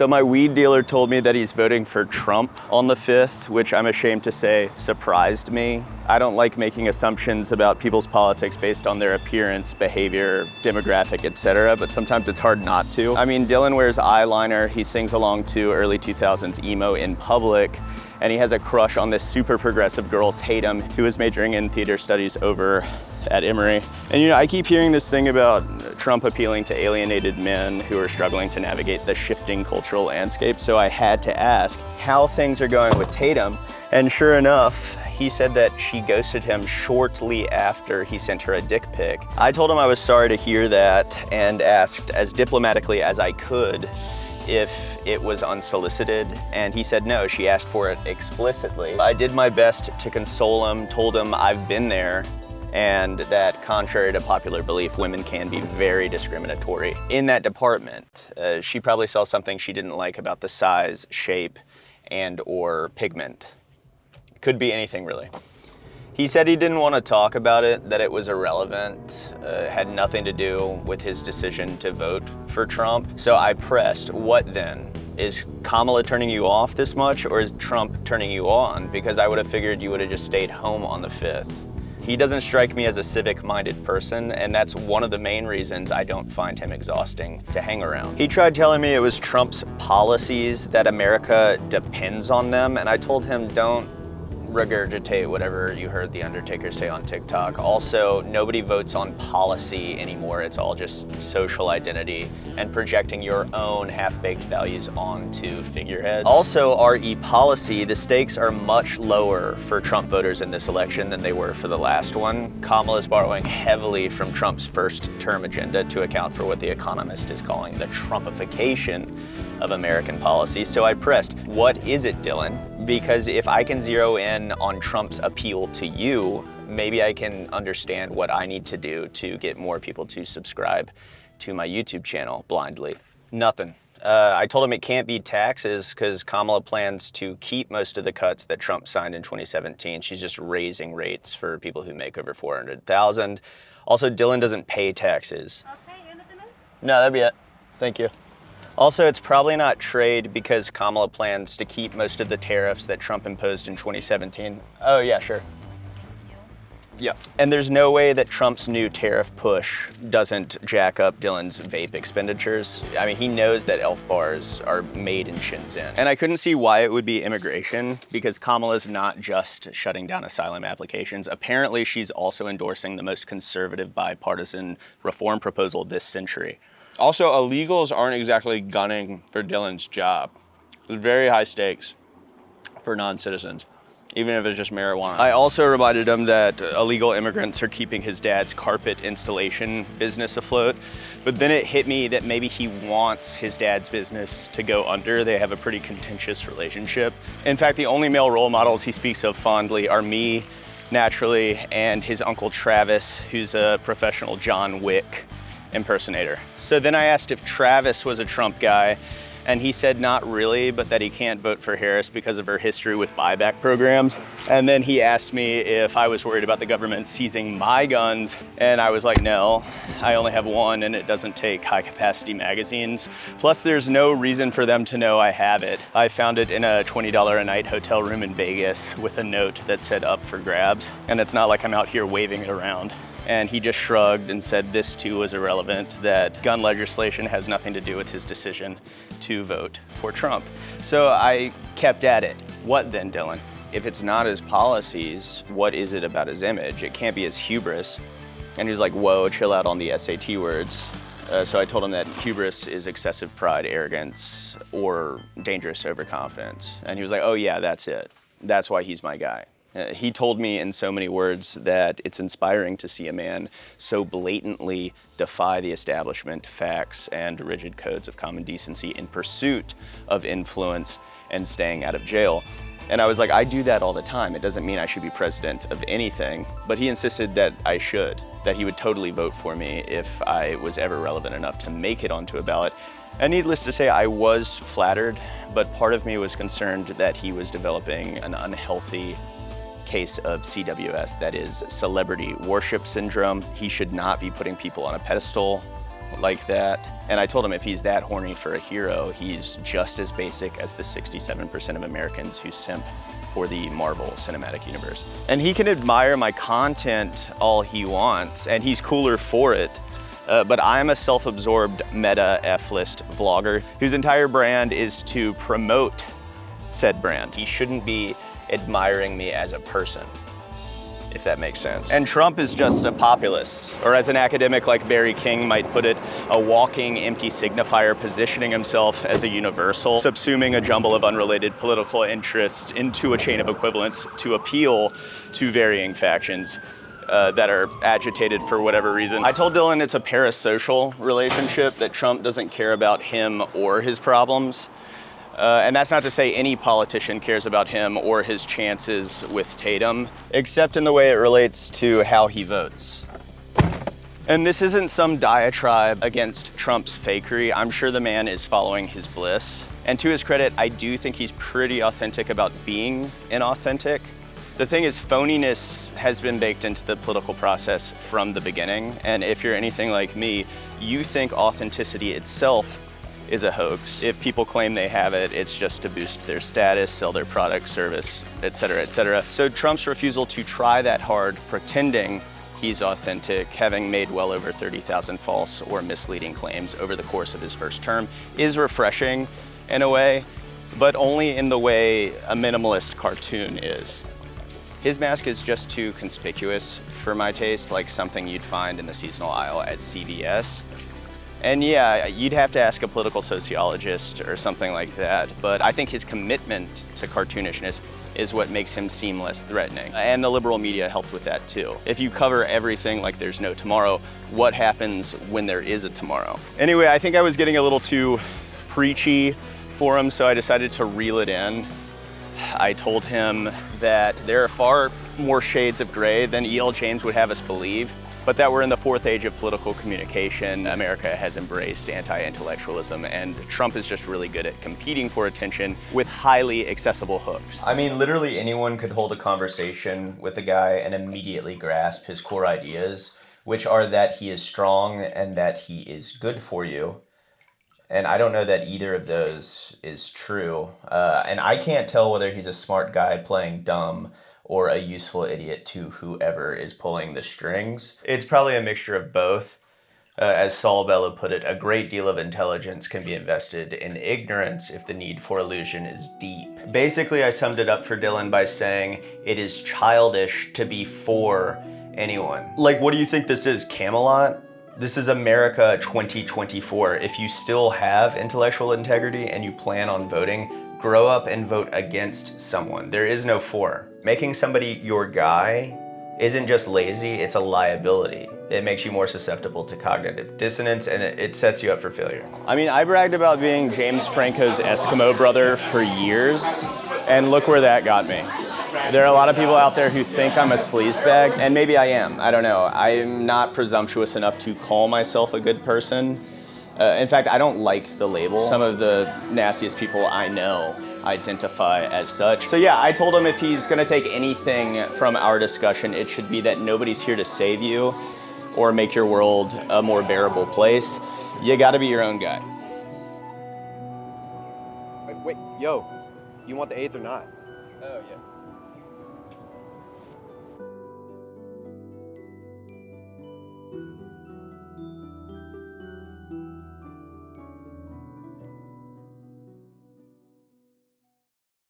So my weed dealer told me that he's voting for Trump on the 5th, which I'm ashamed to say surprised me. I don't like making assumptions about people's politics based on their appearance, behavior, demographic, etc., but sometimes it's hard not to. I mean, Dylan wears eyeliner, he sings along to early 2000s emo in public, and he has a crush on this super progressive girl, Tatum, who is majoring in theater studies over at Emory. And I keep hearing this thing about Trump appealing to alienated men who are struggling to navigate the shifting cultural landscape. So I had to ask how things are going with Tatum. And sure enough, he said that she ghosted him shortly after he sent her a dick pic. I told him I was sorry to hear that and asked as diplomatically as I could if it was unsolicited, and he said no, she asked for it explicitly. I did my best to console him, told him I've been there, and that contrary to popular belief, women can be very discriminatory in that department. She probably saw something she didn't like about the size, shape, and or pigment. Could be anything really. He said he didn't want to talk about it, that it was irrelevant, had nothing to do with his decision to vote for Trump. So I pressed, what then? Is Kamala turning you off this much, or is Trump turning you on? Because I would have figured you would have just stayed home on the 5th. He doesn't strike me as a civic-minded person, and that's one of the main reasons I don't find him exhausting to hang around. He tried telling me it was Trump's policies, that America depends on them, and I told him don't regurgitate whatever you heard The Undertaker say on TikTok. Also, nobody votes on policy anymore. It's all just social identity and projecting your own half-baked values onto figureheads. Also, RE policy, the stakes are much lower for Trump voters in this election than they were for the last one. Kamala is borrowing heavily from Trump's first-term agenda to account for what The Economist is calling the Trumpification of American policy. So I pressed, what is it, Dylan? Because if I can zero in on Trump's appeal to you, maybe I can understand what I need to do to get more people to subscribe to my YouTube channel blindly. Nothing. I told him it can't be taxes because Kamala plans to keep most of the cuts that Trump signed in 2017. She's just raising rates for people who make over $400,000. Also, Dylan doesn't pay taxes. Okay, you understand? No, that'd be it. Thank you. Also, it's probably not trade because Kamala plans to keep most of the tariffs that Trump imposed in 2017. Oh yeah, sure. Yeah, and there's no way that Trump's new tariff push doesn't jack up Dylan's vape expenditures. I mean, he knows that Elf bars are made in Shenzhen. And I couldn't see why it would be immigration because Kamala's not just shutting down asylum applications. Apparently, she's also endorsing the most conservative bipartisan reform proposal this century. Also, illegals aren't exactly gunning for Dylan's job. There's very high stakes for non-citizens, even if it's just marijuana. I also reminded him that illegal immigrants are keeping his dad's carpet installation business afloat. But then it hit me that maybe he wants his dad's business to go under. They have a pretty contentious relationship. In fact, the only male role models he speaks of fondly are me, naturally, and his uncle Travis, who's a professional John Wick impersonator. So then I asked if Travis was a Trump guy, and he said not really, but that he can't vote for Harris because of her history with buyback programs. And then he asked me if I was worried about the government seizing my guns, and I was like, no, I only have one and it doesn't take high capacity magazines. Plus there's no reason for them to know I have it. I found it in a $20 a night hotel room in Vegas with a note that said up for grabs. And it's not like I'm out here waving it around. And he just shrugged and said this too was irrelevant, that gun legislation has nothing to do with his decision to vote for Trump. So I kept at it. What then, Dylan? If it's not his policies, what is it about his image? It can't be his hubris. And he was like, whoa, chill out on the SAT words. So I told him that hubris is excessive pride, arrogance, or dangerous overconfidence. And he was like, oh yeah, that's it. That's why he's my guy. He told me in so many words that it's inspiring to see a man so blatantly defy the establishment, facts, and rigid codes of common decency in pursuit of influence and staying out of jail. And I was like, I do that all the time. It doesn't mean I should be president of anything. But he insisted that I should, that he would totally vote for me if I was ever relevant enough to make it onto a ballot. And needless to say, I was flattered, but part of me was concerned that he was developing an unhealthy case of CWS, that is celebrity worship syndrome. He should not be putting people on a pedestal. like that. And I told him if he's that horny for a hero, he's just as basic as the 67% of Americans who simp for the Marvel Cinematic Universe. And he can admire my content all he wants, and he's cooler for it. But I'm a self-absorbed meta F-list vlogger whose entire brand is to promote said brand. He shouldn't be admiring me as a person, if that makes sense. And Trump is just a populist, or as an academic like Barry King might put it, a walking empty signifier positioning himself as a universal, subsuming a jumble of unrelated political interests into a chain of equivalence to appeal to varying factions that are agitated for whatever reason. I told Dylan it's a parasocial relationship, that Trump doesn't care about him or his problems. And that's not to say any politician cares about him or his chances with Tatum, except in the way it relates to how he votes. And this isn't some diatribe against Trump's fakery. I'm sure the man is following his bliss. And to his credit, I do think he's pretty authentic about being inauthentic. The thing is, phoniness has been baked into the political process from the beginning. And if you're anything like me, you think authenticity itself is a hoax. If people claim they have it, it's just to boost their status, sell their product, service, et cetera, et cetera. So Trump's refusal to try that hard, pretending he's authentic, having made well over 30,000 false or misleading claims over the course of his first term, is refreshing in a way, but only in the way a minimalist cartoon is. His mask is just too conspicuous for my taste, like something you'd find in the seasonal aisle at CVS. And yeah, you'd have to ask a political sociologist or something like that, but I think his commitment to cartoonishness is what makes him seem less threatening. And the liberal media helped with that too. If you cover everything like there's no tomorrow, what happens when there is a tomorrow? Anyway, I think I was getting a little too preachy for him, so I decided to reel it in. I told him that there are far more shades of gray than E.L. James would have us believe, but that we're in the fourth age of political communication. America has embraced anti-intellectualism, and Trump is just really good at competing for attention with highly accessible hooks. I mean, literally anyone could hold a conversation with a guy and immediately grasp his core ideas, which are that he is strong and that he is good for you. And I don't know that either of those is true. And I can't tell whether he's a smart guy playing dumb or a useful idiot to whoever is pulling the strings. It's probably a mixture of both. As Saul Bellow put it, a great deal of intelligence can be invested in ignorance if the need for illusion is deep. Basically, I summed it up for Dylan by saying it is childish to be for anyone. Like, what do you think this is, Camelot? This is America 2024. If you still have intellectual integrity and you plan on voting, grow up and vote against someone. There is no for. Making somebody your guy isn't just lazy, it's a liability. It makes you more susceptible to cognitive dissonance, and it sets you up for failure. I mean, I bragged about being James Franco's Eskimo brother for years, and look where that got me. There are a lot of people out there who think I'm a sleazebag, and maybe I am, I don't know. I'm not presumptuous enough to call myself a good person. In fact, I don't like the label. Some of the nastiest people I know identify as such. So yeah, I told him if he's gonna take anything from our discussion, it should be that nobody's here to save you or make your world a more bearable place. You gotta be your own guy. Wait, yo, you want the 8th or not? Oh yeah.